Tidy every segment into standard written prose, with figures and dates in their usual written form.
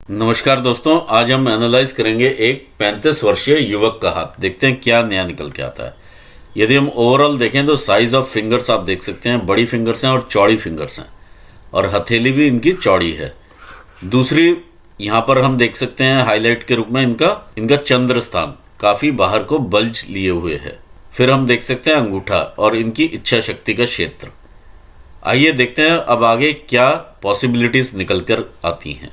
नमस्कार दोस्तों, आज हम एनालाइज करेंगे एक 35 वर्षीय युवक का हाथ। देखते हैं क्या नया निकल के आता है। यदि हम ओवरऑल देखें तो साइज ऑफ फिंगर्स आप देख सकते हैं, बड़ी फिंगर्स हैं और चौड़ी फिंगर्स हैं, और हथेली भी इनकी चौड़ी है। दूसरी यहाँ पर हम देख सकते हैं हाईलाइट के रूप में इनका चंद्र स्थान काफ़ी बाहर को बल्ज लिए हुए है। फिर हम देख सकते हैं अंगूठा और इनकी इच्छा शक्ति का क्षेत्र। आइए देखते हैं अब आगे क्या पॉसिबिलिटीज़ निकल कर आती हैं।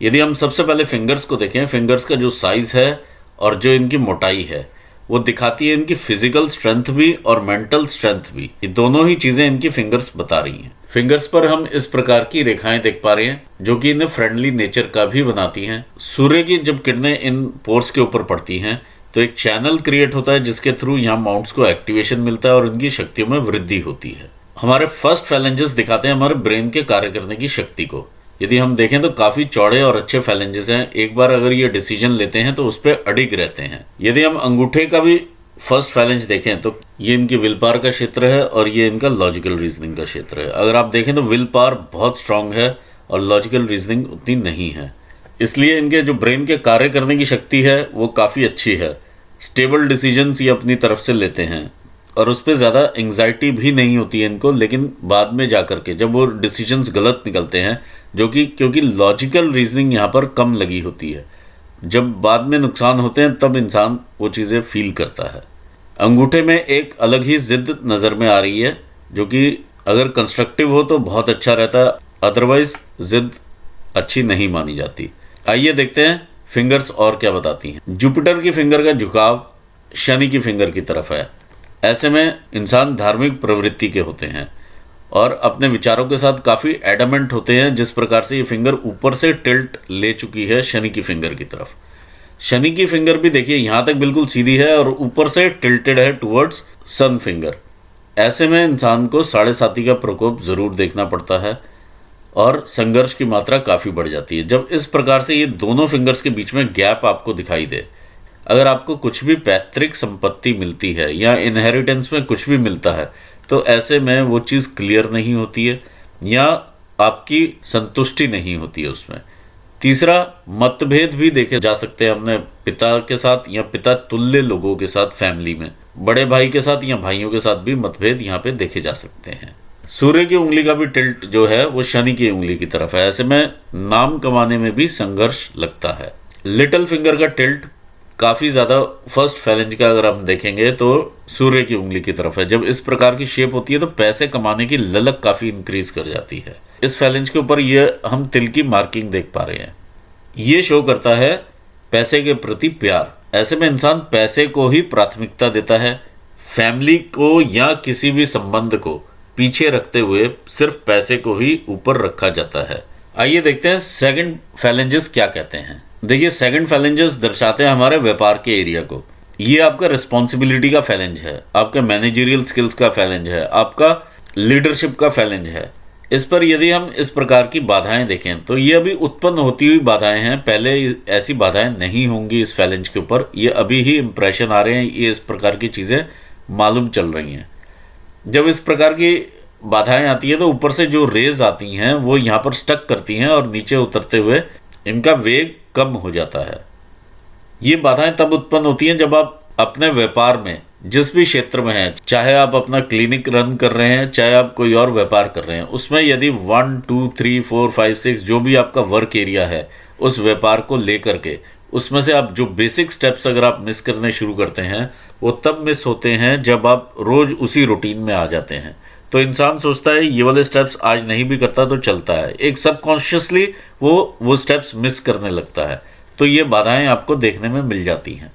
यदि हम सबसे पहले फिंगर्स को देखें, फिंगर्स का जो साइज़ है और जो इनकी मोटाई है वो दिखाती है इनकी फिजिकल स्ट्रेंथ भी और मेंटल स्ट्रेंथ भी। ये दोनों ही चीज़ें इनकी फिंगर्स बता रही हैं। फिंगर्स पर हम इस प्रकार की रेखाएं देख पा रहे हैं जो कि इन्हें फ्रेंडली नेचर का भी बनाती हैं। सूर्य की जब किरणें इन पोर्स के ऊपर पड़ती हैं तो एक चैनल क्रिएट होता है जिसके थ्रू यहाँ माउंट्स को एक्टिवेशन मिलता है और इनकी शक्तियों में वृद्धि होती है। हमारे फर्स्ट फैलेंजेस दिखाते हैं हमारे ब्रेन के कार्य करने की शक्ति को। यदि हम देखें तो काफ़ी चौड़े और अच्छे फैलेंजेस हैं। एक बार अगर ये डिसीजन लेते हैं तो उस पर अडिग रहते हैं। यदि हम अंगूठे का भी फर्स्ट फैलेंज देखें तो ये इनकी विल पावर का क्षेत्र है और ये इनका लॉजिकल रीजनिंग का क्षेत्र है। अगर आप देखें तो विल पावर बहुत स्ट्रांग है और लॉजिकल रीजनिंग उतनी नहीं है, इसलिए इनके जो ब्रेन के कार्य करने की शक्ति है वो काफ़ी अच्छी है। स्टेबल डिसीजंस ये अपनी तरफ से लेते हैं और उस पर ज़्यादा एंग्जाइटी भी नहीं होती है इनको। लेकिन बाद में जा कर के जब वो डिसीजंस गलत निकलते हैं, जो कि क्योंकि लॉजिकल रीजनिंग यहाँ पर कम लगी होती है, जब बाद में नुकसान होते हैं तब इंसान वो चीज़ें फील करता है। अंगूठे में एक अलग ही जिद नज़र में आ रही है जो कि अगर कंस्ट्रक्टिव हो तो बहुत अच्छा रहता है, अदरवाइज जिद अच्छी नहीं मानी जाती। आइए देखते हैं फिंगर्स और क्या बताती हैं। जुपिटर की फिंगर का झुकाव शनि की फिंगर की तरफ है। ऐसे में इंसान धार्मिक प्रवृत्ति के होते हैं और अपने विचारों के साथ काफ़ी एडमेंट होते हैं। जिस प्रकार से ये फिंगर ऊपर से टिल्ट ले चुकी है शनि की फिंगर की तरफ। शनि की फिंगर भी देखिए यहाँ तक बिल्कुल सीधी है और ऊपर से टिल्टेड है टुवर्ड्स सन फिंगर। ऐसे में इंसान को साढ़े साती का प्रकोप ज़रूर देखना पड़ता है और संघर्ष की मात्रा काफ़ी बढ़ जाती है जब इस प्रकार से ये दोनों फिंगर्स के बीच में गैप आपको दिखाई दे। अगर आपको कुछ भी पैतृक संपत्ति मिलती है या इनहेरिटेंस में कुछ भी मिलता है तो ऐसे में वो चीज़ क्लियर नहीं होती है या आपकी संतुष्टि नहीं होती है उसमें। तीसरा, मतभेद भी देखे जा सकते हैं अपने पिता के साथ या पिता तुल्य लोगों के साथ, फैमिली में बड़े भाई के साथ या भाइयों के साथ भी मतभेद यहाँ पे देखे जा सकते हैं। सूर्य की उंगली का भी टिल्ट जो है वो शनि की उंगली की तरफ है। ऐसे में नाम कमाने में भी संघर्ष लगता है। लिटिल फिंगर का टिल्ट काफ़ी ज़्यादा फर्स्ट फैलेंज का अगर हम देखेंगे तो सूर्य की उंगली की तरफ है। जब इस प्रकार की शेप होती है तो पैसे कमाने की ललक काफ़ी इंक्रीज कर जाती है। इस फैलेंज के ऊपर ये हम तिल की मार्किंग देख पा रहे हैं। ये शो करता है पैसे के प्रति प्यार। ऐसे में इंसान पैसे को ही प्राथमिकता देता है, फैमिली को या किसी भी संबंध को पीछे रखते हुए सिर्फ पैसे को ही ऊपर रखा जाता है। आइए देखते हैं सेकंड फैलेंजेस क्या कहते हैं। देखिए, सेकंड फैलेंजेस दर्शाते हैं हमारे व्यापार के एरिया को। ये आपका रिस्पॉन्सिबिलिटी का फैलेंज है, आपका मैनेजरियल स्किल्स का फैलेंज है, आपका लीडरशिप का फैलेंज है। इस पर यदि हम इस प्रकार की बाधाएं देखें तो ये अभी उत्पन्न होती हुई बाधाएं हैं। पहले ऐसी बाधाएं नहीं होंगी इस फैलेंज के ऊपर, ये अभी ही इंप्रेशन आ रहे हैं, ये इस प्रकार की चीज़ें मालूम चल रही हैं। जब इस प्रकार की बाधाएं आती हैं तो ऊपर से जो रेज आती हैं वो यहाँ पर स्टक करती हैं और नीचे उतरते हुए इनका वेग कम हो जाता है। ये बाधाएं तब उत्पन्न होती हैं जब आप अपने व्यापार में जिस भी क्षेत्र में हैं, चाहे आप अपना क्लिनिक रन कर रहे हैं, चाहे आप कोई और व्यापार कर रहे हैं, उसमें यदि 1 2 3 4 5 6 जो भी आपका वर्क एरिया है उस व्यापार को लेकर के उसमें से आप जो बेसिक स्टेप्स अगर आप मिस करने शुरू करते हैं वो तब मिस होते हैं जब आप रोज़ उसी रूटीन में आ जाते हैं। तो इंसान सोचता है ये वाले स्टेप्स आज नहीं भी करता तो चलता है, एक सबकॉन्शियसली वो स्टेप्स मिस करने लगता है। तो ये बाधाएं आपको देखने में मिल जाती हैं।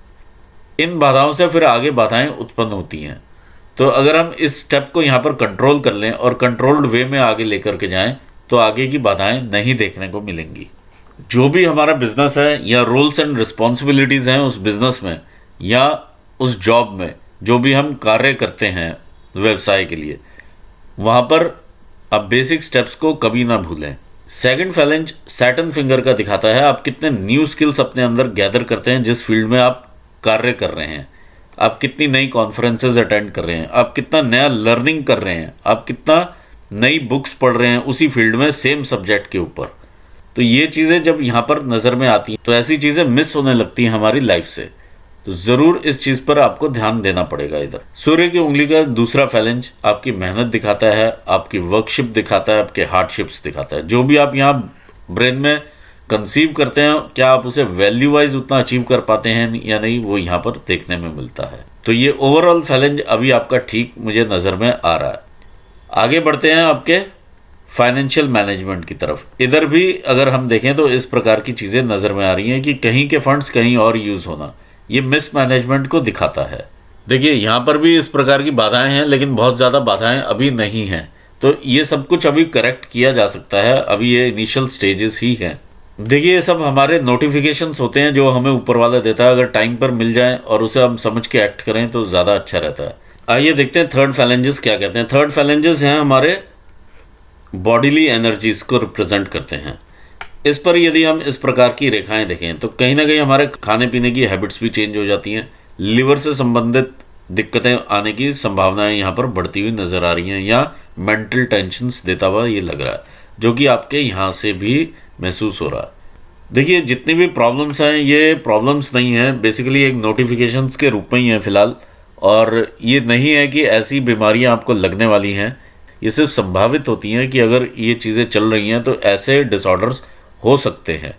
इन बाधाओं से फिर आगे बाधाएं उत्पन्न होती हैं। तो अगर हम इस स्टेप को यहाँ पर कंट्रोल कर लें और कंट्रोल्ड वे में आगे लेकर के जाएं तो आगे की बाधाएं नहीं देखने को मिलेंगी। जो भी हमारा बिजनेस है या रोल्स एंड रिस्पॉन्सिबिलिटीज़ हैं उस बिजनेस में या उस जॉब में, जो भी हम कार्य करते हैं व्यवसाय के लिए, वहाँ पर आप बेसिक स्टेप्स को कभी ना भूलें। सेकंड फैलेंज सैटर्न फिंगर का दिखाता है आप कितने न्यू स्किल्स अपने अंदर गैदर करते हैं जिस फील्ड में आप कार्य कर रहे हैं। आप कितनी नई कॉन्फ्रेंसेज अटेंड कर रहे हैं, आप कितना नया लर्निंग कर रहे हैं, आप कितना नई बुक्स पढ़ रहे हैं उसी फील्ड में सेम सब्जेक्ट के ऊपर। तो ये चीज़ें जब यहाँ पर नज़र में आती हैं तो ऐसी चीज़ें मिस होने लगती हैं हमारी लाइफ से। तो ज़रूर इस चीज़ पर आपको ध्यान देना पड़ेगा। इधर सूर्य की उंगली का दूसरा फैलेंज आपकी मेहनत दिखाता है, आपकी वर्कशिप दिखाता है, आपके हार्डशिप्स दिखाता है। जो भी आप यहाँ ब्रेन में कंसीव करते हैं, क्या आप उसे वैल्यू वाइज उतना अचीव कर पाते हैं या नहीं, वो यहाँ पर देखने में मिलता है। तो ये ओवरऑल फैलेंज अभी आपका ठीक मुझे नज़र में आ रहा है। आगे बढ़ते हैं आपके फाइनेंशियल मैनेजमेंट की तरफ। इधर भी अगर हम देखें तो इस प्रकार की चीज़ें नज़र में आ रही हैं कि कहीं के फंड्स कहीं और यूज़ होना, ये मिस मैनेजमेंट को दिखाता है। देखिए यहाँ पर भी इस प्रकार की बाधाएं हैं, लेकिन बहुत ज़्यादा बाधाएं अभी नहीं हैं। तो ये सब कुछ अभी करेक्ट किया जा सकता है, अभी ये इनिशियल स्टेजेस ही हैं। देखिए ये सब हमारे नोटिफिकेशंस होते हैं जो हमें ऊपर वाला देता है। अगर टाइम पर मिल जाए और उसे हम समझ के एक्ट करें तो ज़्यादा अच्छा रहता है। आइए देखते हैं थर्ड फैलेंजेस क्या कहते हैं। थर्ड फैलेंजेस हैं हमारे बॉडीली एनर्जीज को रिप्रेजेंट करते हैं। इस पर यदि हम इस प्रकार की रेखाएं देखें तो कहीं ना कहीं हमारे खाने पीने की हैबिट्स भी चेंज हो जाती हैं। लिवर से संबंधित दिक्कतें आने की संभावनाएं यहाँ पर बढ़ती हुई नज़र आ रही हैं, या मेंटल टेंशन्स देता हुआ ये लग रहा है, जो कि आपके यहाँ से भी महसूस हो रहा है। देखिए जितनी भी प्रॉब्लम्स हैं ये प्रॉब्लम्स नहीं हैं, बेसिकली एक नोटिफिकेशंस के रूप में ही हैं फ़िलहाल। और ये नहीं है कि ऐसी बीमारियां आपको लगने वाली हैं, ये सिर्फ संभावित होती हैं कि अगर ये चीज़ें चल रही हैं तो ऐसे डिसऑर्डर्स हो सकते हैं।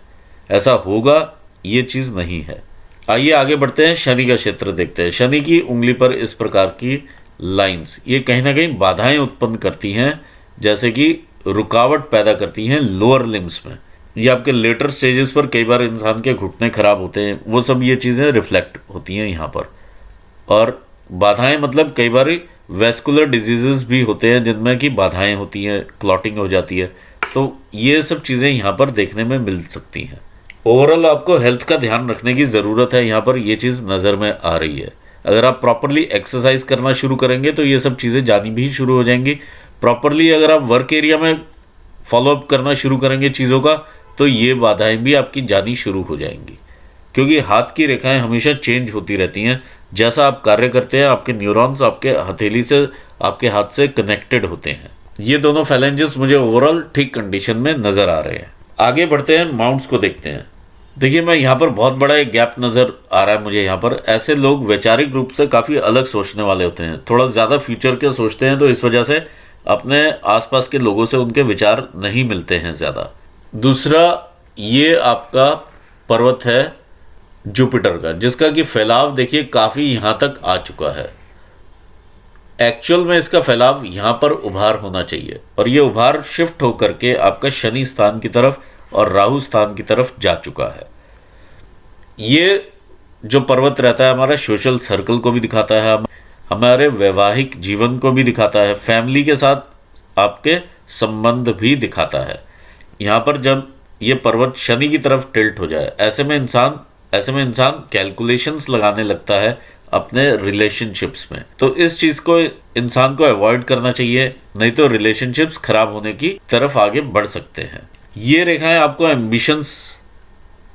ऐसा होगा ये चीज़ नहीं है। आइए आगे बढ़ते हैं, शनि का क्षेत्र देखते हैं। शनि की उंगली पर इस प्रकार की लाइंस ये कहीं ना कहीं बाधाएं उत्पन्न करती हैं, जैसे कि रुकावट पैदा करती हैं लोअर लिम्स में। ये आपके लेटर स्टेजेस पर कई बार इंसान के घुटने खराब होते हैं, वो सब ये चीज़ें रिफ्लेक्ट होती हैं यहाँ पर। और बाधाएं मतलब कई बार वेस्कुलर डिजीजेस भी होते हैं जिनमें कि बाधाएं होती हैं, क्लॉटिंग हो जाती है। तो ये सब चीज़ें यहाँ पर देखने में मिल सकती हैं। ओवरऑल आपको हेल्थ का ध्यान रखने की ज़रूरत है, यहाँ पर ये चीज़ नज़र में आ रही है। अगर आप प्रॉपरली एक्सरसाइज करना शुरू करेंगे तो ये सब चीज़ें जानी भी शुरू हो जाएंगी। प्रॉपरली अगर आप वर्क एरिया में फॉलोअप करना शुरू करेंगे चीज़ों का, तो ये बाधाएं भी आपकी जानी शुरू हो जाएंगी। क्योंकि हाथ की रेखाएं हमेशा चेंज होती रहती हैं। जैसा आप कार्य करते हैं आपके न्यूरॉन्स आपके हथेली से, आपके हाथ से कनेक्टेड होते हैं। ये दोनों फैलेंजेस मुझे ओवरऑल ठीक कंडीशन में नज़र आ रहे हैं। आगे बढ़ते हैं, माउंट्स को देखते हैं। देखिए मैं यहाँ पर बहुत बड़ा एक गैप नज़र आ रहा है मुझे। यहाँ पर ऐसे लोग वैचारिक रूप से काफ़ी अलग सोचने वाले होते हैं, थोड़ा ज़्यादा फ्यूचर के सोचते हैं, तो इस वजह से अपने आसपास के लोगों से उनके विचार नहीं मिलते हैं ज़्यादा। दूसरा, ये आपका पर्वत है जुपिटर का, जिसका कि फैलाव देखिए काफ़ी यहाँ तक आ चुका है। एक्चुअल में इसका फैलाव यहाँ पर उभार होना चाहिए, और ये उभार शिफ्ट होकर के आपका शनि स्थान की तरफ और राहु स्थान की तरफ जा चुका है। ये जो पर्वत रहता है हमारा सोशल सर्कल को भी दिखाता है, हमारे वैवाहिक जीवन को भी दिखाता है, फैमिली के साथ आपके संबंध भी दिखाता है। यहाँ पर जब ये पर्वत शनि की तरफ टिल्ट हो जाए, ऐसे में इंसान कैलकुलेशंस लगाने लगता है अपने रिलेशनशिप्स में। तो इस चीज़ को इंसान को अवॉइड करना चाहिए, नहीं तो रिलेशनशिप्स खराब होने की तरफ आगे बढ़ सकते हैं। ये रेखाएं आपको एम्बिशंस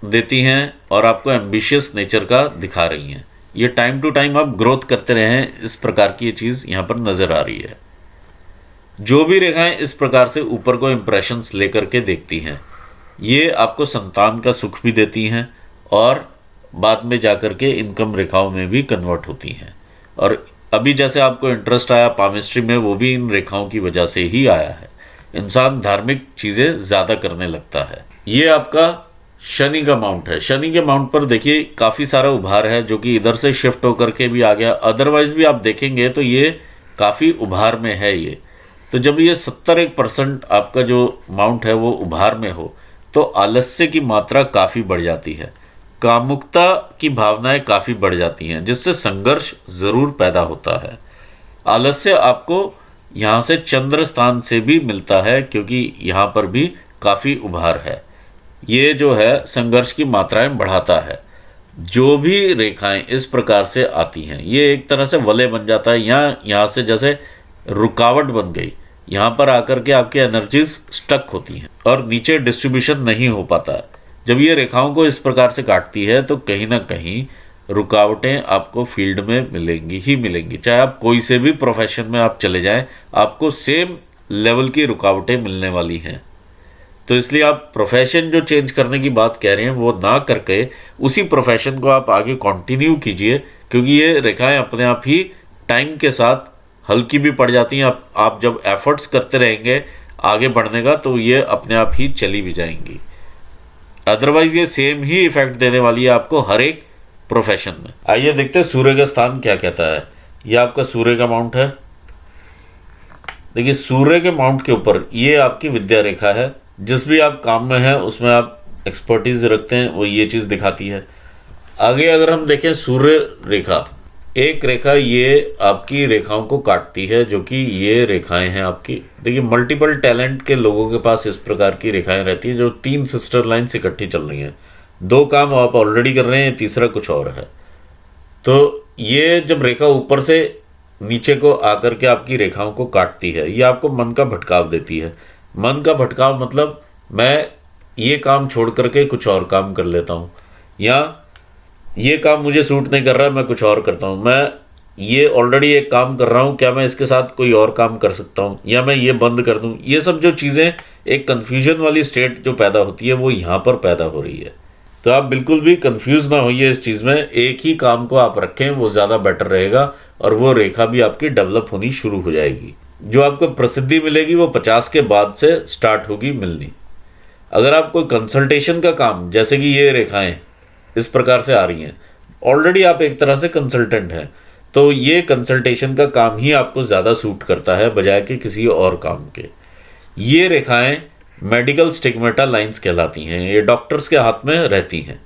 देती हैं और आपको एम्बिशियस नेचर का दिखा रही हैं। ये टाइम टू टाइम आप ग्रोथ करते रहें, इस प्रकार की ये चीज़ यहाँ पर नज़र आ रही है। जो भी रेखाएं इस प्रकार से ऊपर को इम्प्रेशंस लेकर के देखती हैं, ये आपको संतान का सुख भी देती हैं और बाद में जाकर के इनकम रेखाओं में भी कन्वर्ट होती हैं। और अभी जैसे आपको इंटरेस्ट आया पामिस्ट्री में, वो भी इन रेखाओं की वजह से ही आया है। इंसान धार्मिक चीज़ें ज़्यादा करने लगता है। ये आपका शनि का माउंट है। शनि के माउंट पर देखिए काफ़ी सारा उभार है, जो कि इधर से शिफ्ट होकर के भी आ गया। अदरवाइज भी आप देखेंगे तो ये काफ़ी उभार में है ये। तो जब ये 70% आपका जो माउंट है वो उभार में हो, तो आलस्य की मात्रा काफ़ी बढ़ जाती है, कामुकता की भावनाएं काफ़ी बढ़ जाती हैं, जिससे संघर्ष ज़रूर पैदा होता है। आलस्य आपको यहाँ से चंद्र स्थान से भी मिलता है, क्योंकि यहाँ पर भी काफ़ी उभार है। ये जो है संघर्ष की मात्राएं बढ़ाता है। जो भी रेखाएं इस प्रकार से आती हैं, ये एक तरह से वलय बन जाता है, यहाँ से जैसे रुकावट बन गई, यहाँ पर आकर के आपकी एनर्जीज स्टक होती हैं और नीचे डिस्ट्रीब्यूशन नहीं हो पाता है। जब ये रेखाओं को इस प्रकार से काटती है तो कहीं ना कहीं रुकावटें आपको फील्ड में मिलेंगी ही मिलेंगी। चाहे आप कोई से भी प्रोफेशन में आप चले जाएं, आपको सेम लेवल की रुकावटें मिलने वाली हैं। तो इसलिए आप प्रोफेशन जो चेंज करने की बात कह रहे हैं वो ना करके उसी प्रोफेशन को आप आगे कंटिन्यू कीजिए, क्योंकि ये रेखाएं अपने आप ही टाइम के साथ हल्की भी पड़ जाती हैं। आप जब एफर्ट्स करते रहेंगे आगे बढ़ने का तो ये अपने आप ही चली भी जाएंगी। अदरवाइज ये सेम ही इफेक्ट देने वाली है आपको हर एक प्रोफेशन में। आइए देखते हैं सूर्य का स्थान क्या कहता है। ये आपका सूर्य का माउंट है। देखिए सूर्य के माउंट के ऊपर ये आपकी विद्या रेखा है। जिस भी आप काम में हैं उसमें आप एक्सपर्टीज रखते हैं, वो ये चीज़ दिखाती है। आगे अगर हम देखें सूर्य रेखा, एक रेखा ये आपकी रेखाओं को काटती है, जो कि ये रेखाएं हैं आपकी। देखिए मल्टीपल टैलेंट के लोगों के पास इस प्रकार की रेखाएं रहती हैं, जो 3 सिस्टर लाइन्स इकट्ठी चल रही हैं। 2 काम आप ऑलरेडी कर रहे हैं, तीसरा कुछ और है। तो ये जब रेखा ऊपर से नीचे को आकर के आपकी रेखाओं को काटती है, ये आपको मन का भटकाव देती है। मन का भटकाव मतलब मैं ये काम छोड़ करके कुछ और काम कर लेता हूँ, या ये काम मुझे सूट नहीं कर रहा है, मैं कुछ और करता हूँ। मैं ये ऑलरेडी एक काम कर रहा हूँ, क्या मैं इसके साथ कोई और काम कर सकता हूँ, या मैं ये बंद कर दूँ। ये सब जो चीज़ें, एक कन्फ्यूजन वाली स्टेट जो पैदा होती है, वो यहाँ पर पैदा हो रही है। तो आप बिल्कुल भी कंफ्यूज ना होइए इस चीज़ में। एक ही काम को आप रखें, वो ज़्यादा बेटर रहेगा, और वो रेखा भी आपकी डेवलप होनी शुरू हो जाएगी। जो आपको प्रसिद्धि मिलेगी वो 50 के बाद से स्टार्ट होगी मिलनी। अगर आप कोई कंसल्टेशन का काम, जैसे कि ये रेखाएं इस प्रकार से आ रही हैं, ऑलरेडी आप एक तरह से कंसल्टेंट हैं, तो ये कंसल्टेशन का काम ही आपको ज़्यादा सूट करता है बजाय कि किसी और काम के। ये रेखाएं मेडिकल स्टिग्मेटा लाइंस कहलाती हैं। ये डॉक्टर्स के हाथ में रहती हैं,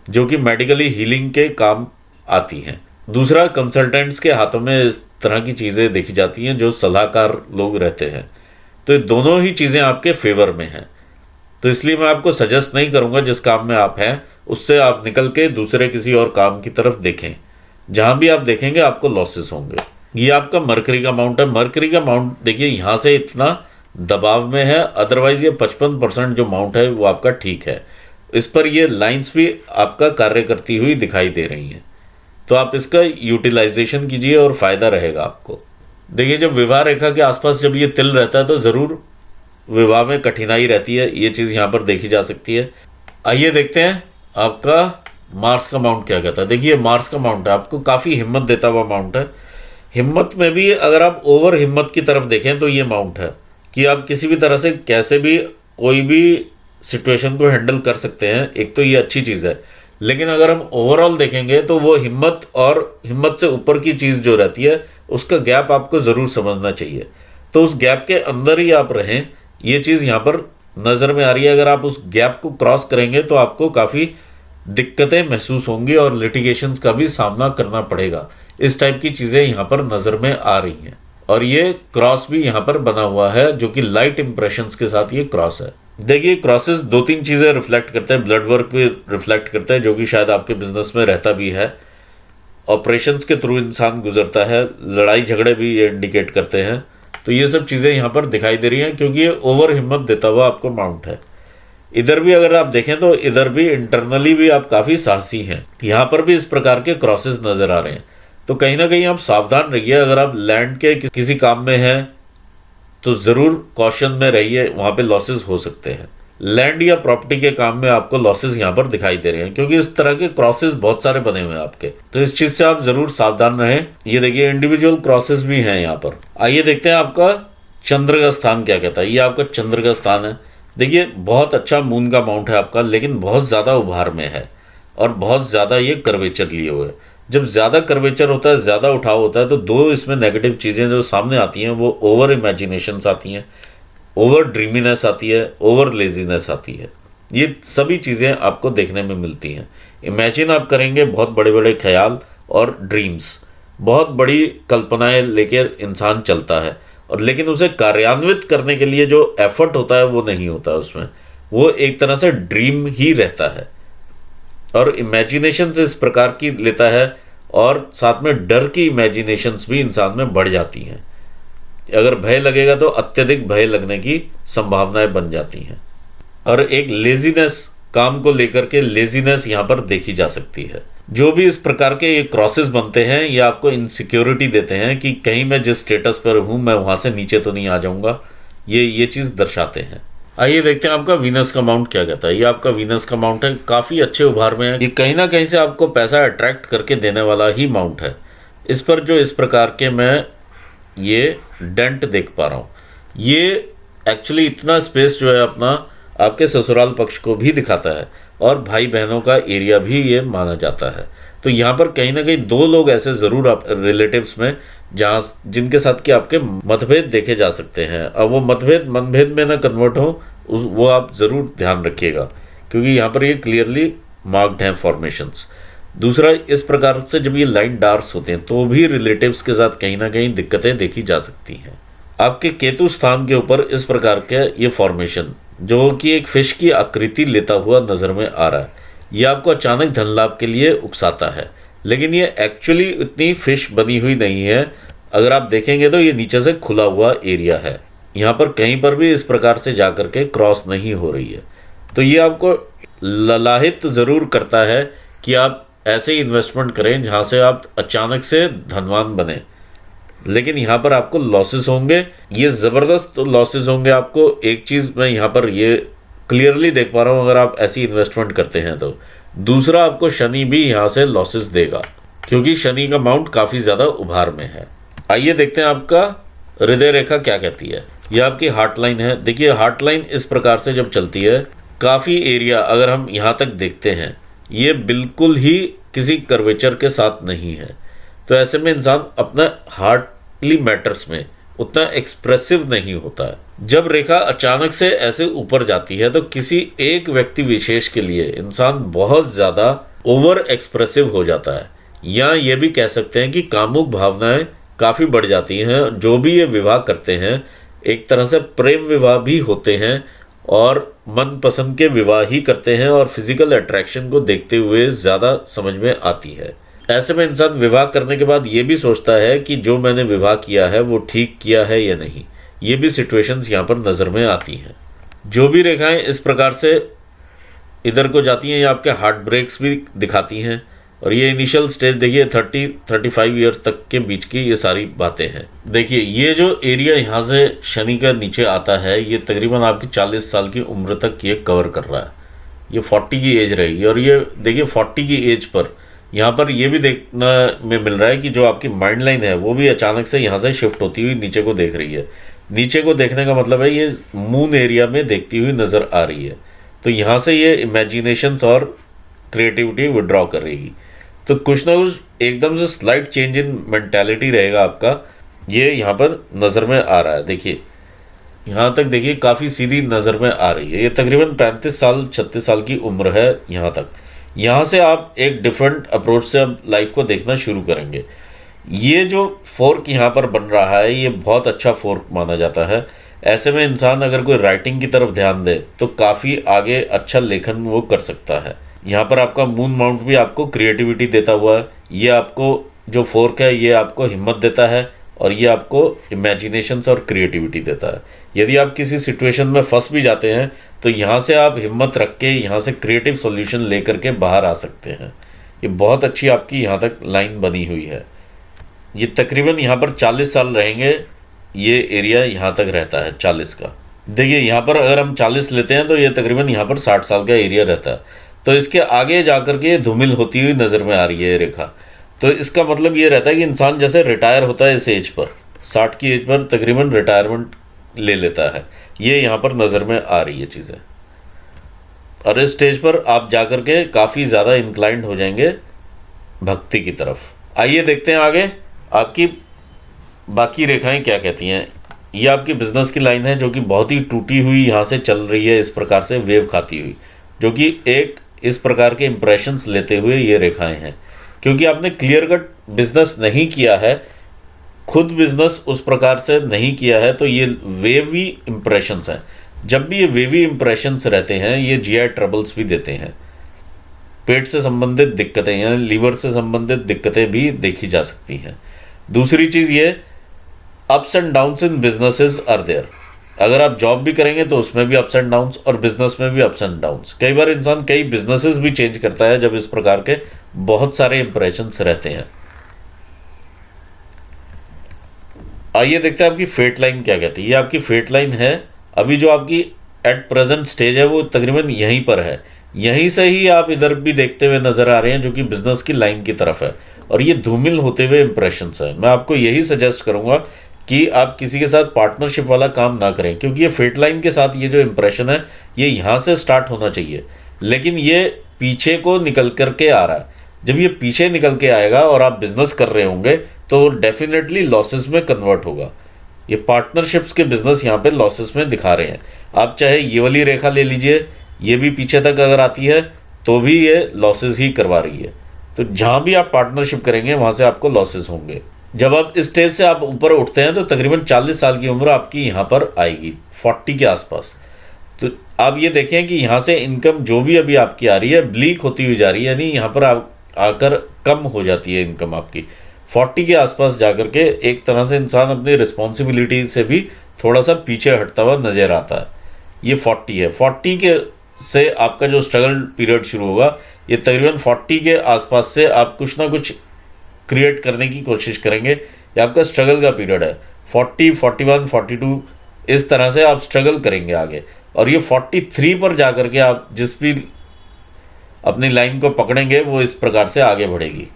जो कि मेडिकली हीलिंग के काम आती हैं। दूसरा, कंसल्टेंट्स के हाथों में इस तरह की चीज़ें देखी जाती हैं, जो सलाहकार लोग रहते हैं। तो ये दोनों ही चीज़ें आपके फेवर में हैं। तो इसलिए मैं आपको सजेस्ट नहीं करूँगा जिस काम में आप हैं उससे आप निकल के दूसरे किसी और काम की तरफ देखें। जहाँ भी आप देखेंगे आपको लॉसेस होंगे। ये आपका मरकरी का माउंट है। मरकरी का माउंट देखिए यहाँ से इतना दबाव में है, अदरवाइज ये 55% जो माउंट है वो आपका ठीक है। इस पर ये लाइंस भी आपका कार्य करती हुई दिखाई दे रही हैं, तो आप इसका यूटिलाइजेशन कीजिए और फ़ायदा रहेगा आपको। देखिए जब विवाह रेखा के आसपास जब ये तिल रहता है तो ज़रूर विवाह में कठिनाई रहती है, ये चीज़ यहाँ पर देखी जा सकती है। आइए देखते हैं आपका मार्स का माउंट क्या कहता है। देखिए मार्स का माउंट है, आपको काफ़ी हिम्मत देता हुआ माउंट है। हिम्मत में भी अगर आप ओवर हिम्मत की तरफ देखें तो ये माउंट है कि आप किसी भी तरह से कैसे भी कोई भी सिचुएशन को हैंडल कर सकते हैं। एक तो ये अच्छी चीज़ है, लेकिन अगर हम ओवरऑल देखेंगे तो वो हिम्मत और हिम्मत से ऊपर की चीज़ जो रहती है उसका गैप आपको ज़रूर समझना चाहिए। तो उस गैप के अंदर ही आप रहें, ये चीज़ यहाँ पर नज़र में आ रही है। अगर आप उस गैप को क्रॉस करेंगे तो आपको काफ़ी दिक्कतें महसूस होंगी और लिटिगेशंस का भी सामना करना पड़ेगा। इस टाइप की चीज़ें यहाँ पर नज़र में आ रही हैं, और ये क्रॉस भी यहाँ पर बना हुआ है जो कि लाइट इंप्रेशंस के साथ ये क्रॉस है। देखिए क्रॉसेस 2-3 चीज़ें रिफ्लेक्ट करते हैं। ब्लड वर्क भी रिफ्लेक्ट करता है, जो कि शायद आपके बिजनेस में रहता भी है। ऑपरेशंस के थ्रू इंसान गुजरता है, लड़ाई झगड़े भी ये इंडिकेट करते हैं। तो ये सब चीज़ें यहाँ पर दिखाई दे रही हैं, क्योंकि ये ओवर हिम्मत देता हुआ आपको माउंट है। इधर भी अगर आप देखें तो इधर भी इंटरनली भी आप काफ़ी साहसी हैं। यहाँ पर भी इस प्रकार के क्रॉसेस नज़र आ रहे हैं, तो कहीं ना कहीं आप सावधान रहिए। अगर आप लैंड के किसी काम में हैं तो ज़रूर कॉशन में रहिए, वहाँ पे लॉसेस हो सकते हैं। लैंड या प्रॉपर्टी के काम में आपको लॉसेस यहाँ पर दिखाई दे रहे हैं, क्योंकि इस तरह के क्रॉसेस बहुत सारे बने हुए हैं आपके, तो इस चीज़ से आप ज़रूर सावधान रहें। ये देखिए इंडिविजुअल क्रॉसेस भी हैं यहाँ पर। आइए देखते हैं आपका चंद्र का स्थान क्या कहता है। ये आपका चंद्र का स्थान है। देखिए बहुत अच्छा मून का माउंट है आपका, लेकिन बहुत ज़्यादा उभार में है और बहुत ज़्यादा ये कर्वेचर लिए हुए है। जब ज़्यादा कर्वेचर होता है, ज़्यादा उठाव होता है, तो 2 इसमें नेगेटिव चीज़ें जो सामने आती हैं वो ओवर इमेजिनेशंस आती हैं, ओवर ड्रीमीनेस आती है, ओवर लेजीनेस आती है। ये सभी चीज़ें आपको देखने में मिलती हैं। इमेजिन आप करेंगे बहुत बड़े बड़े ख्याल और ड्रीम्स, बहुत बड़ी कल्पनाएं लेकर इंसान चलता है, और लेकिन उसे कार्यान्वित करने के लिए जो एफर्ट होता है वो नहीं होता उसमें। वो एक तरह से ड्रीम ही रहता है, और इमेजिनेशन से इस प्रकार की लेता है, और साथ में डर की इमेजिनेशंस भी इंसान में बढ़ जाती हैं। अगर भय लगेगा तो अत्यधिक भय लगने की संभावनाएं बन जाती हैं, और एक लेजीनेस, काम को लेकर के लेजीनेस यहाँ पर देखी जा सकती है। जो भी इस प्रकार के ये क्रॉसेस बनते हैं, ये आपको इनसिक्योरिटी देते हैं कि कहीं मैं जिस स्टेटस पर हूँ मैं वहाँ से नीचे तो नहीं आ जाऊँगा, ये चीज़ दर्शाते हैं। आइए देखते हैं आपका वीनस का माउंट क्या कहता है। ये आपका वीनस का माउंट है, काफ़ी अच्छे उभार में है। ये कहीं ना कहीं से आपको पैसा अट्रैक्ट करके देने वाला ही माउंट है। इस पर जो इस प्रकार के मैं ये डेंट देख पा रहा हूँ, ये एक्चुअली इतना स्पेस जो है अपना आपके ससुराल पक्ष को भी दिखाता है और भाई बहनों का एरिया भी ये माना जाता है। तो यहाँ पर कहीं ना कहीं दो लोग ऐसे ज़रूर आप रिलेटिव्स में जहाँ जिनके साथ कि आपके मतभेद देखे जा सकते हैं। अब वो मतभेद मनभेद में ना कन्वर्ट हो, वो आप ज़रूर ध्यान रखिएगा, क्योंकि यहाँ पर ये क्लियरली मार्क्ड हैं फॉर्मेशंस। दूसरा, इस प्रकार से जब ये लाइन डार्क्स होते हैं तो भी रिलेटिव्स के साथ कहीं ना कहीं दिक्कतें देखी जा सकती हैं। आपके केतु स्थान के ऊपर इस प्रकार के ये फॉर्मेशन जो कि एक फिश की आकृति लेता हुआ नज़र में आ रहा है, ये आपको अचानक धन लाभ के लिए उकसाता है, लेकिन ये एक्चुअली इतनी फिश बनी हुई नहीं है। अगर आप देखेंगे तो ये नीचे से खुला हुआ एरिया है, यहाँ पर कहीं पर भी इस प्रकार से जा कर के क्रॉस नहीं हो रही है। तो ये आपको ललाहित ज़रूर करता है कि आप ऐसे इन्वेस्टमेंट करें जहाँ से आप अचानक से धनवान बने, लेकिन यहाँ पर आपको लॉसेस होंगे, ये ज़बरदस्त लॉसेस होंगे आपको। एक चीज़ मैं यहाँ पर ये क्लियरली देख पा रहा हूँ, अगर आप ऐसी इन्वेस्टमेंट करते हैं तो। दूसरा, आपको शनि भी यहाँ से लॉसेस देगा, क्योंकि शनि का माउंट काफ़ी ज़्यादा उभार में है। आइए देखते हैं आपका हृदय रेखा क्या कहती है। ये आपकी हार्ट लाइन है। देखिए, हार्ट लाइन इस प्रकार से जब चलती है, काफ़ी एरिया अगर हम यहाँ तक देखते हैं, ये बिल्कुल ही किसी कर्वेचर के साथ नहीं है। तो ऐसे में इंसान अपना हार्टली मैटर्स में उतना एक्सप्रेसिव नहीं होता है। जब रेखा अचानक से ऐसे ऊपर जाती है तो किसी एक व्यक्ति विशेष के लिए इंसान बहुत ज़्यादा ओवर एक्सप्रेसिव हो जाता है, या ये भी कह सकते हैं कि कामुक भावनाएं काफ़ी बढ़ जाती हैं। जो भी ये विवाह करते हैं, एक तरह से प्रेम विवाह भी होते हैं और मनपसंद के विवाह ही करते हैं, और फिजिकल अट्रैक्शन को देखते हुए ज़्यादा समझ में आती है। ऐसे में इंसान विवाह करने के बाद ये भी सोचता है कि जो मैंने विवाह किया है वो ठीक किया है या नहीं। ये भी सिचुएशंस यहाँ पर नज़र में आती हैं। जो भी रेखाएं इस प्रकार से इधर को जाती हैं, ये आपके हार्ट ब्रेक्स भी दिखाती हैं। और ये इनिशियल स्टेज देखिए 30-35 ईयर्स तक के बीच की ये सारी बातें हैं। देखिए, ये जो एरिया यहाँ से शनि का नीचे आता है, ये तकरीबन आपकी 40 साल की उम्र तक ये कवर कर रहा है। ये 40 की एज रहेगी, और ये देखिए 40 की एज पर यहाँ पर ये भी देखना में मिल रहा है कि जो आपकी माइंड लाइन है वो भी अचानक से यहाँ से शिफ्ट होती हुई नीचे को देख रही है। नीचे को देखने का मतलब है ये मून एरिया में देखती हुई नज़र आ रही है। तो यहाँ से ये इमेजिनेशंस और क्रिएटिविटी विड्रॉ कर रही। तो कुछ ना कुछ एकदम से स्लाइट चेंज इन मेंटालिटी रहेगा आपका, ये यहाँ पर नज़र में आ रहा है। देखिए, यहाँ तक देखिए काफ़ी सीधी नज़र में आ रही है। ये तकरीबन 35 साल 36 साल की उम्र है यहाँ तक। यहाँ से आप एक डिफरेंट अप्रोच से अब लाइफ को देखना शुरू करेंगे। ये जो फोर्क यहाँ पर बन रहा है, ये बहुत अच्छा फोर्क माना जाता है। ऐसे में इंसान अगर कोई राइटिंग की तरफ ध्यान दे तो काफ़ी आगे अच्छा लेखन वो कर सकता है। यहाँ पर आपका मून माउंट भी आपको क्रिएटिविटी देता हुआ है। ये आपको जो फोर्क है ये आपको हिम्मत देता है, और ये आपको इमेजिनेशंस और क्रिएटिविटी देता है। यदि आप किसी सिचुएशन में फंस भी जाते हैं तो यहाँ से आप हिम्मत रख के यहाँ से क्रिएटिव सॉल्यूशन लेकर के बाहर आ सकते हैं। ये बहुत अच्छी आपकी यहाँ तक लाइन बनी हुई है। ये तकरीबन यहाँ पर 40 साल रहेंगे, ये एरिया यहाँ तक रहता है 40 का। देखिए, यहाँ पर अगर हम 40 लेते हैं तो ये तकरीबन यहाँ पर 60 साल का एरिया रहता है। तो इसके आगे जाकर के धूमिल होती हुई नज़र में आ रही है ये रेखा। तो इसका मतलब ये रहता है कि इंसान जैसे रिटायर होता है इस एज पर, 60 की एज पर तकरीबन रिटायरमेंट ले लेता है। ये यहाँ पर नज़र में आ रही है चीज़ें, और इस स्टेज पर आप जाकर के काफ़ी ज़्यादा इंक्लाइंड हो जाएंगे भक्ति की तरफ। आइए देखते हैं आगे आपकी बाकी रेखाएं क्या कहती हैं। ये आपकी बिजनेस की लाइन है जो कि बहुत ही टूटी हुई यहाँ से चल रही है, इस प्रकार से वेव खाती हुई, जो कि एक इस प्रकार के इंप्रेशंस लेते हुए ये रेखाएं हैं। क्योंकि आपने क्लियर कट बिजनेस नहीं किया है, खुद बिजनेस उस प्रकार से नहीं किया है, तो ये वेवी इंप्रेशंस हैं। जब भी ये वेवी इंप्रेशंस रहते हैं, ये जीआई ट्रबल्स भी देते हैं। पेट से संबंधित दिक्कतें या लीवर से संबंधित दिक्कतें भी देखी जा सकती हैं। दूसरी चीज़ ये, ups and downs in businesses are there. अगर आप जॉब भी करेंगे तो उसमें भी अप्स एंड डाउन्स, और बिजनेस में भी अप्स एंड डाउन्स। कई बार इंसान कई बिजनेसेस भी चेंज करता है जब इस प्रकार के बहुत सारे इंप्रेशंस रहते हैं। आइए देखते हैं आपकी फेट लाइन क्या कहती है। ये आपकी फेट लाइन है। अभी जो आपकी एट प्रेजेंट स्टेज है वो तकरीबन यहीं पर है। यहीं से ही आप इधर भी देखते हुए नज़र आ रहे हैं, जो कि बिजनेस की लाइन की तरफ है, और ये धूमिल होते हुए इंप्रेशंस है। मैं आपको यही सजेस्ट करूंगा कि आप किसी के साथ पार्टनरशिप वाला काम ना करें, क्योंकि ये फेट लाइन के साथ ये जो इंप्रेशन है ये यहाँ से स्टार्ट होना चाहिए, लेकिन ये पीछे को निकल करके आ रहा है। जब ये पीछे निकल के आएगा और आप बिजनेस कर रहे होंगे तो डेफिनेटली लॉसेस में कन्वर्ट होगा। ये पार्टनरशिप्स के बिजनेस यहाँ पे लॉसेस में दिखा रहे हैं। आप चाहे ये वाली रेखा ले लीजिए, ये भी पीछे तक अगर आती है तो भी ये लॉसेस ही करवा रही है। तो जहाँ भी आप पार्टनरशिप करेंगे वहाँ से आपको लॉसेस होंगे। जब आप इस स्टेज से आप ऊपर उठते हैं तो तकरीबन 40 साल की उम्र आपकी यहाँ पर आएगी, 40 के आसपास। तो आप ये देखें कि यहाँ से इनकम जो भी अभी आपकी आ रही है ब्लीक होती हुई जा रही है, यानी यहाँ पर आकर कम हो जाती है इनकम आपकी। 40 के आसपास जाकर के एक तरह से इंसान अपनी रिस्पॉन्सिबिलिटी से भी थोड़ा सा पीछे हटता हुआ नज़र आता है। ये 40 है। 40 के से आपका जो स्ट्रगल पीरियड शुरू होगा, ये तकरीबन 40 के आसपास से आप कुछ ना कुछ क्रिएट करने की कोशिश करेंगे। ये आपका स्ट्रगल का पीरियड है। 40, 41, 42 इस तरह से आप स्ट्रगल करेंगे आगे, और ये 43 पर जाकर के आप जिस भी अपनी लाइन को पकड़ेंगे वो इस प्रकार से आगे बढ़ेगी।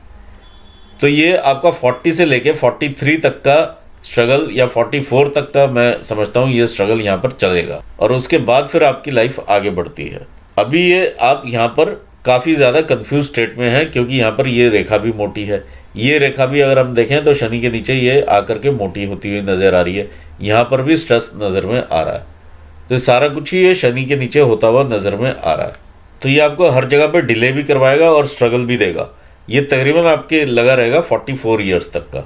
तो ये आपका 40 से लेके 43 तक का स्ट्रगल, या 44 तक का मैं समझता हूँ ये स्ट्रगल यहाँ पर चलेगा, और उसके बाद फिर आपकी लाइफ आगे बढ़ती है। अभी ये आप यहाँ पर काफ़ी ज़्यादा कंफ्यूज स्टेट में है, क्योंकि यहाँ पर ये रेखा भी मोटी है। ये रेखा भी अगर हम देखें तो शनि के नीचे ये आकर के मोटी होती हुई नज़र आ रही है। यहाँ पर भी स्ट्रेस नज़र में आ रहा है। तो सारा कुछ ही ये शनि के नीचे होता हुआ नज़र में आ रहा है। तो ये आपको हर जगह पर डिले भी करवाएगा और स्ट्रगल भी देगा। ये तकरीबन आपके लगा रहेगा 44 ईयर्स तक का।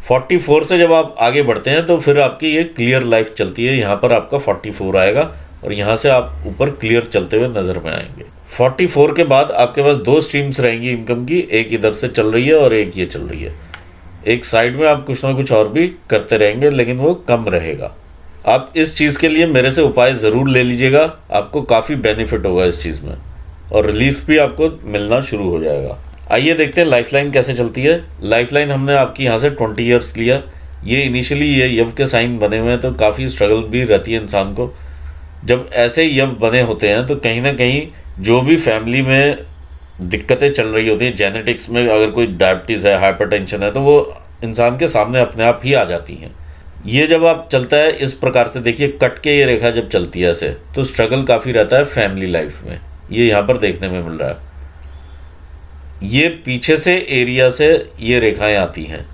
44 से जब आप आगे बढ़ते हैं तो फिर आपकी ये क्लियर लाइफ चलती है। यहाँ पर आपका 44 आएगा और यहाँ से आप ऊपर क्लियर चलते हुए नज़र में आएंगे। 44 के बाद आपके पास 2 स्ट्रीम्स रहेंगी इनकम की, एक इधर से चल रही है और एक ये चल रही है। एक साइड में आप कुछ ना कुछ और भी करते रहेंगे, लेकिन वो कम रहेगा। आप इस चीज़ के लिए मेरे से उपाय ज़रूर ले लीजिएगा, आपको काफ़ी बेनिफिट होगा इस चीज़ में, और रिलीफ भी आपको मिलना शुरू हो जाएगा। आइए देखते हैं लाइफलाइन कैसे चलती है। लाइफलाइन हमने आपकी यहाँ से 20 ईयर्स लिया। ये इनिशियली ये यव के साइन बने हुए हैं, तो काफ़ी स्ट्रगल भी रहती है इंसान को। जब ऐसे यव बने होते हैं तो कहीं ना कहीं जो भी फैमिली में दिक्कतें चल रही होती हैं, जेनेटिक्स में अगर कोई डायबिटीज़ है, हाइपरटेंशन है, तो वो इंसान के सामने अपने आप ही आ जाती हैं। ये जब आप चलता है इस प्रकार से, देखिए कट के ये रेखा जब चलती है ऐसे, तो स्ट्रगल काफ़ी रहता है फैमिली लाइफ में। ये यहाँ पर देखने में मिल रहा है। ये पीछे से एरिया से ये रेखाएं आती हैं,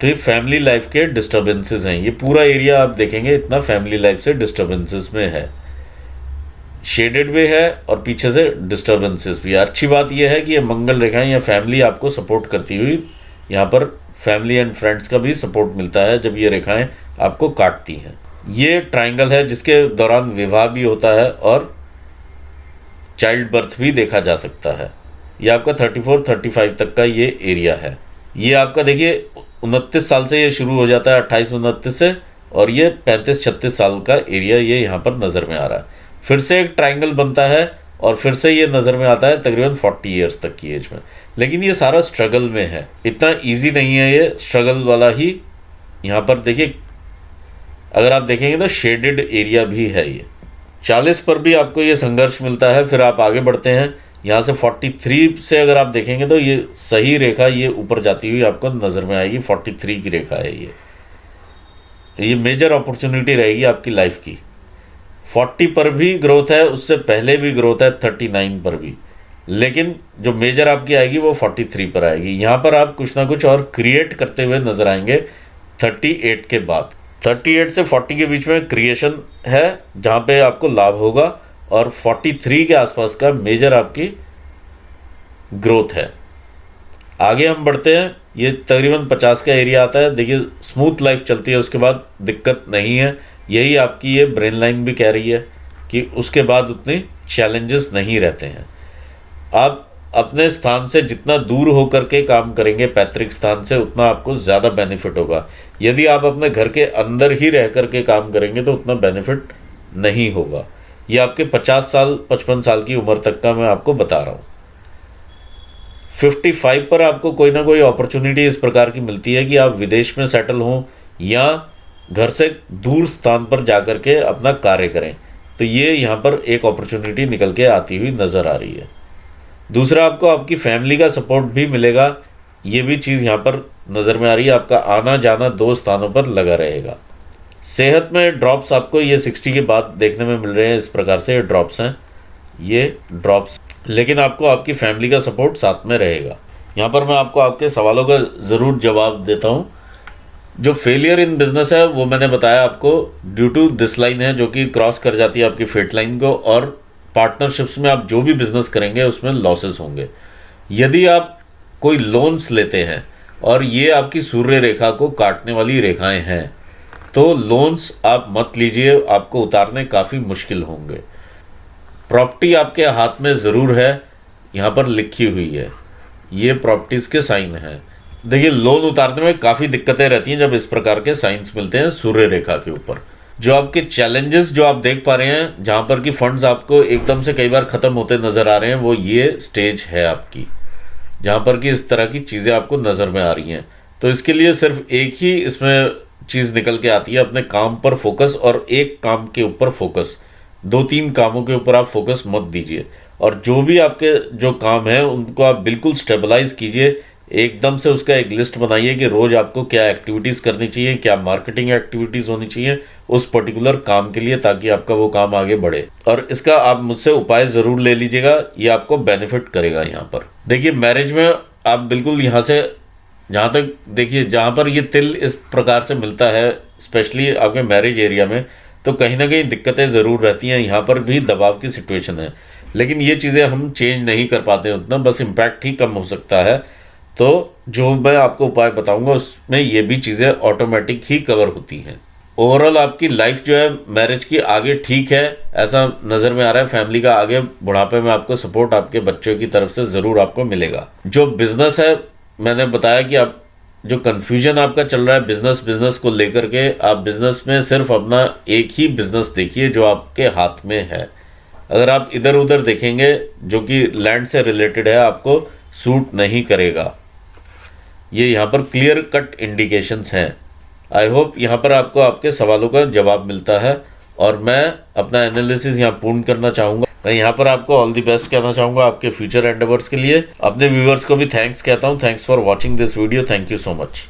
तो ये फैमिली लाइफ के डिस्टर्बेंसेस हैं। ये पूरा एरिया आप देखेंगे इतना फैमिली लाइफ से डिस्टर्बेंसेस में है, शेडेड भी है और पीछे से डिस्टर्बेंसेस भी है। अच्छी बात यह है कि ये मंगल रेखाएं या फैमिली आपको सपोर्ट करती हुई, यहाँ पर फैमिली एंड फ्रेंड्स का भी सपोर्ट मिलता है जब ये रेखाएं आपको काटती हैं। ये ट्रायंगल है जिसके दौरान विवाह भी होता है और चाइल्ड बर्थ भी देखा जा सकता है। ये आपका 34-35 तक का ये एरिया है। ये आपका देखिए 29 साल से ये शुरू हो जाता है, 28-29 से, और ये 35-36 साल का एरिया ये यहाँ पर नज़र में आ रहा है। फिर से एक ट्रायंगल बनता है और फिर से ये नज़र में आता है तकरीबन 40 ईयर्स तक की एज में। लेकिन ये सारा स्ट्रगल में है, इतना ईजी नहीं है, ये स्ट्रगल वाला ही। यहाँ पर देखिए अगर आप देखेंगे तो शेडेड एरिया भी है। ये 40 पर भी आपको ये संघर्ष मिलता है, फिर आप आगे बढ़ते हैं। यहाँ से 43 से अगर आप देखेंगे तो ये सही रेखा ये ऊपर जाती हुई आपको नज़र में आएगी। 43 की रेखा है ये मेजर अपॉर्चुनिटी रहेगी आपकी लाइफ की। 40 पर भी ग्रोथ है, उससे पहले भी ग्रोथ है 39 पर भी, लेकिन जो मेजर आपकी आएगी वो 43 पर आएगी। यहाँ पर आप कुछ ना कुछ और क्रिएट करते हुए नजर आएंगे 38 के बाद। 38 से 40 के बीच में क्रिएशन है जहाँ पे आपको लाभ होगा, और 43 के आसपास का मेजर आपकी ग्रोथ है। आगे हम बढ़ते हैं। ये तकरीबन 50 का एरिया आता है। देखिए स्मूथ लाइफ चलती है, उसके बाद दिक्कत नहीं है। यही आपकी ये ब्रेन लाइन भी कह रही है कि उसके बाद उतने चैलेंजेस नहीं रहते हैं। आप अपने स्थान से जितना दूर होकर के काम करेंगे, पैतृक स्थान से, उतना आपको ज़्यादा बेनिफिट होगा। यदि आप अपने घर के अंदर ही रह कर के काम करेंगे तो उतना बेनिफिट नहीं होगा। ये आपके 50 साल 55 साल की उम्र तक का मैं आपको बता रहा हूँ। 55 पर आपको कोई ना कोई अपॉर्चुनिटी इस प्रकार की मिलती है कि आप विदेश में सेटल हों, या घर से दूर स्थान पर जाकर के अपना कार्य करें। तो ये यहाँ पर एक अपॉर्चुनिटी निकल के आती हुई नज़र आ रही है। दूसरा, आपको आपकी फैमिली का सपोर्ट भी मिलेगा, ये भी चीज़ यहाँ पर नज़र में आ रही है। आपका आना जाना 2 स्थानों पर लगा रहेगा। सेहत में ड्रॉप्स आपको ये 60 के बाद देखने में मिल रहे हैं। इस प्रकार से ड्रॉप्स हैं ये ड्रॉप्स, लेकिन आपको आपकी फैमिली का सपोर्ट साथ में रहेगा। यहाँ पर मैं आपको आपके सवालों का ज़रूर जवाब देता हूँ। जो फेलियर इन बिजनेस है वो मैंने बताया आपको ड्यू टू दिस लाइन है, जो कि क्रॉस कर जाती है आपकी फेट लाइन को, और पार्टनरशिप्स में आप जो भी बिजनेस करेंगे उसमें लॉसेस होंगे। यदि आप कोई लोन्स लेते हैं और ये आपकी सूर्य रेखा को काटने वाली रेखाएं हैं, तो लोन्स आप मत लीजिए, आपको उतारने काफ़ी मुश्किल होंगे। प्रॉपर्टी आपके हाथ में ज़रूर है, यहाँ पर लिखी हुई है, ये प्रॉपर्टीज़ के साइन हैं। देखिए, लोन उतारने में काफ़ी दिक्कतें रहती हैं जब इस प्रकार के साइंस मिलते हैं सूर्य रेखा के ऊपर। जो आपके चैलेंजेस जो आप देख पा रहे हैं, जहाँ पर कि फंड्स आपको एकदम से कई बार ख़त्म होते नज़र आ रहे हैं, वो ये स्टेज है आपकी, जहाँ पर कि इस तरह की चीज़ें आपको नज़र में आ रही हैं। तो इसके लिए सिर्फ एक ही इसमें चीज़ निकल के आती है, अपने काम पर फोकस, और एक काम के ऊपर फोकस। 2-3 कामों के ऊपर आप फोकस मत दीजिए, और जो भी आपके जो काम है उनको आप बिल्कुल स्टेबलाइज कीजिए। एकदम से उसका एक लिस्ट बनाइए कि रोज़ आपको क्या एक्टिविटीज़ करनी चाहिए, क्या मार्केटिंग एक्टिविटीज़ होनी चाहिए उस पर्टिकुलर काम के लिए, ताकि आपका वो काम आगे बढ़े। और इसका आप मुझसे उपाय ज़रूर ले लीजिएगा, ये आपको बेनिफिट करेगा। यहाँ पर देखिए, मैरिज में आप बिल्कुल यहाँ से जहाँ तक देखिए, जहाँ पर ये तिल इस प्रकार से मिलता है, स्पेशली आपके मैरिज एरिया में, तो कहीं ना कहीं दिक्कतें ज़रूर रहती हैं। यहाँ पर भी दबाव की सिचुएशन है, लेकिन ये चीज़ें हम चेंज नहीं कर पाते उतना, बस इम्पैक्ट ही कम हो सकता है। तो जो मैं आपको उपाय बताऊंगा उसमें ये भी चीज़ें ऑटोमेटिक ही कवर होती हैं। ओवरऑल आपकी लाइफ जो है मैरिज की आगे ठीक है, ऐसा नज़र में आ रहा है। फैमिली का आगे बुढ़ापे में आपको सपोर्ट आपके बच्चों की तरफ से ज़रूर आपको मिलेगा। जो बिज़नेस है, मैंने बताया कि आप जो कन्फ्यूजन आपका चल रहा है बिज़नेस को लेकर के, आप बिज़नेस में सिर्फ अपना एक ही बिज़नेस देखिए जो आपके हाथ में है। अगर आप इधर उधर देखेंगे जो कि लैंड से रिलेटेड है, आपको सूट नहीं करेगा। ये यहाँ पर क्लियर कट इंडिकेशंस हैं। आई होप यहाँ पर आपको आपके सवालों का जवाब मिलता है, और मैं अपना एनालिसिस यहाँ पूर्ण करना चाहूँगा। मैं यहाँ पर आपको ऑल द बेस्ट कहना चाहूँगा आपके फ्यूचर एंडेवर्स के लिए। अपने व्यूअर्स को भी थैंक्स कहता हूँ। Thanks for watching this video. Thank you so much.